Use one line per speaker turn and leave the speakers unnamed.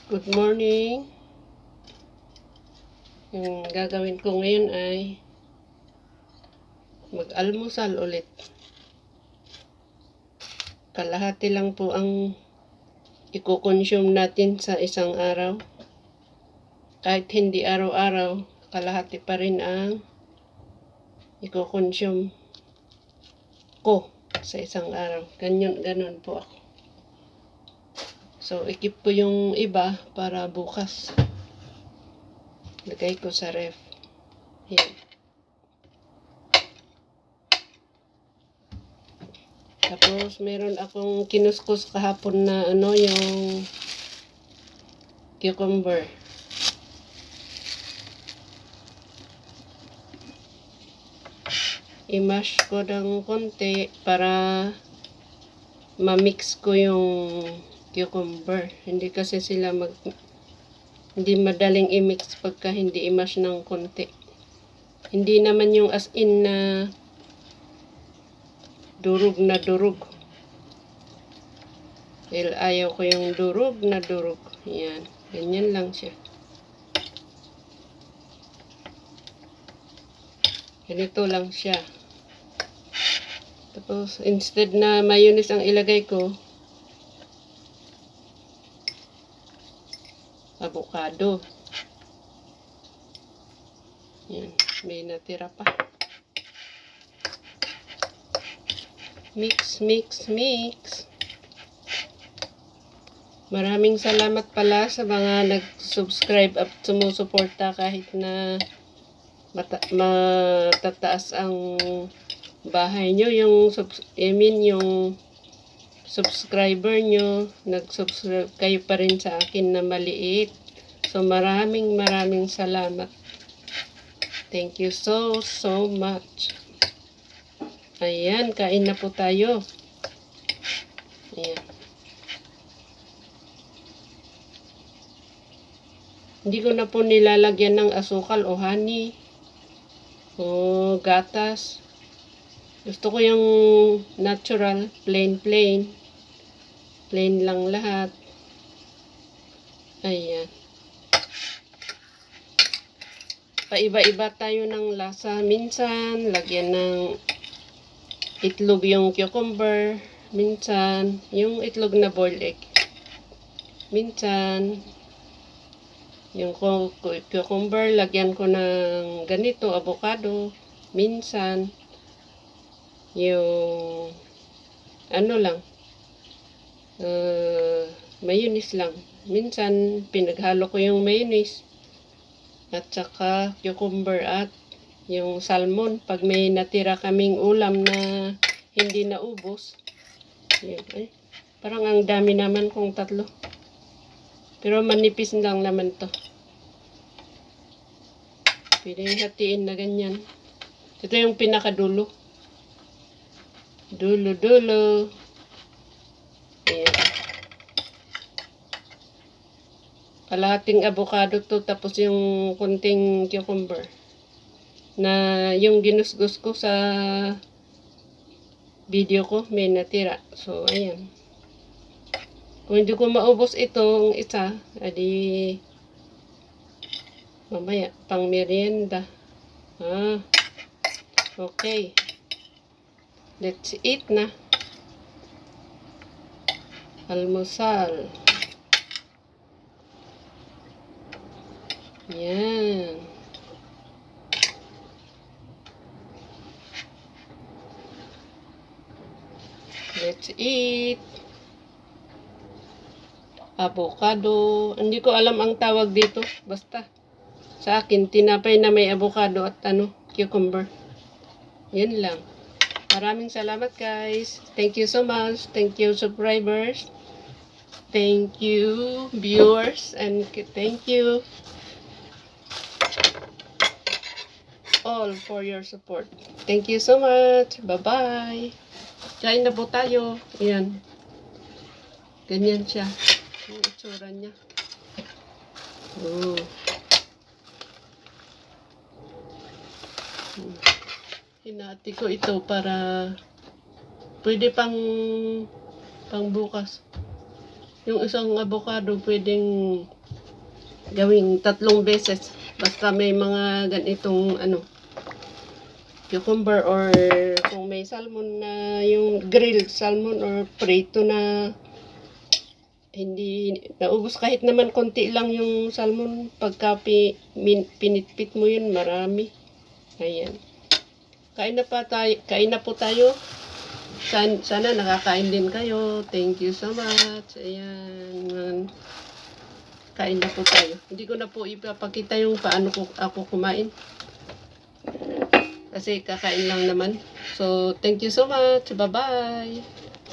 Good morning. Yung gagawin ko ngayon ay mag-almusal ulit. Kalahati lang po ang i-consume natin sa isang araw. Kahit hindi araw-araw, kalahati pa rin ang i-consume ko sa isang araw. Ganun po ako. So, ikip ko yung iba para bukas. Lagay ko sa ref. Yan. Tapos, meron akong kinuskus kahapon na yung cucumber. I-mash ko ng konti para ma-mix ko yung cucumber. Hindi kasi sila hindi madaling i-mix pagka hindi i-mash ng konti. Hindi naman yung as in na durog na durog. Dahil ayaw ko yung durog na durog. Yan. Ganyan lang siya. Ganito lang siya. Tapos, instead na mayonnaise ang ilagay ko, avocado. Yan. May natira pa. Mix, mix, mix. Maraming salamat pala sa mga nag-subscribe at sumusuporta kahit na matataas ang bahay nyo. Yung subscriber nyo, nag-subscribe kayo pa rin sa akin na maliit. So, maraming salamat. Thank you so much. Ayan, kain na po tayo. Ayan. Hindi ko na po nilalagyan ng asukal o honey o gatas. Gusto ko yung natural, plain lang lahat. Ayan. Paiba-iba tayo ng lasa. Minsan, lagyan ng itlog yung cucumber. Minsan, yung itlog na boiled egg. Minsan, yung cucumber, lagyan ko ng ganito, avocado. Minsan, yung mayonnaise lang. Minsan, pinaghalo ko yung mayonnaise at saka cucumber at yung salmon. Pag may natira kaming ulam na hindi naubos, yun, parang ang dami naman kung 3. Pero manipis lang naman to. Pwede hatiin na ganyan. Ito yung pinakadulo. Dulo. Ayan. Kalahating avocado to, tapos yung kunting cucumber na yung ginusgus ko sa video ko, may natira. So, ayan. Kung hindi ko maubos itong isa, adi mamaya, pang merienda. Okay. Let's eat na. Almusal. Yan. Let's eat. Avocado. Hindi ko alam ang tawag dito. Basta. Sa akin, tinapay na may avocado at cucumber. Yan lang. Maraming salamat guys. Thank you so much. Thank you subscribers. Thank you viewers. And thank you all for your support. Thank you so much. Bye-bye. Kain na po tayo. Ayan. Ganyan siya. Yung itsura niya. Hinati ko ito para pwede pang bukas. Yung isang avocado pwedeng gawing 3 beses. Basta may mga ganitong ano, cucumber or kung may salmon na yung grilled salmon or prito na hindi naubos kahit naman konti lang yung salmon pagka pinitpit mo yun marami. Ayan. Kain na po tayo. Sana nakakain din kayo. Thank you so much. Ayan. Kain na po tayo. Hindi ko na po ipapakita yung paano ako kumain. Kasi kakain lang naman. So, thank you so much. Bye-bye.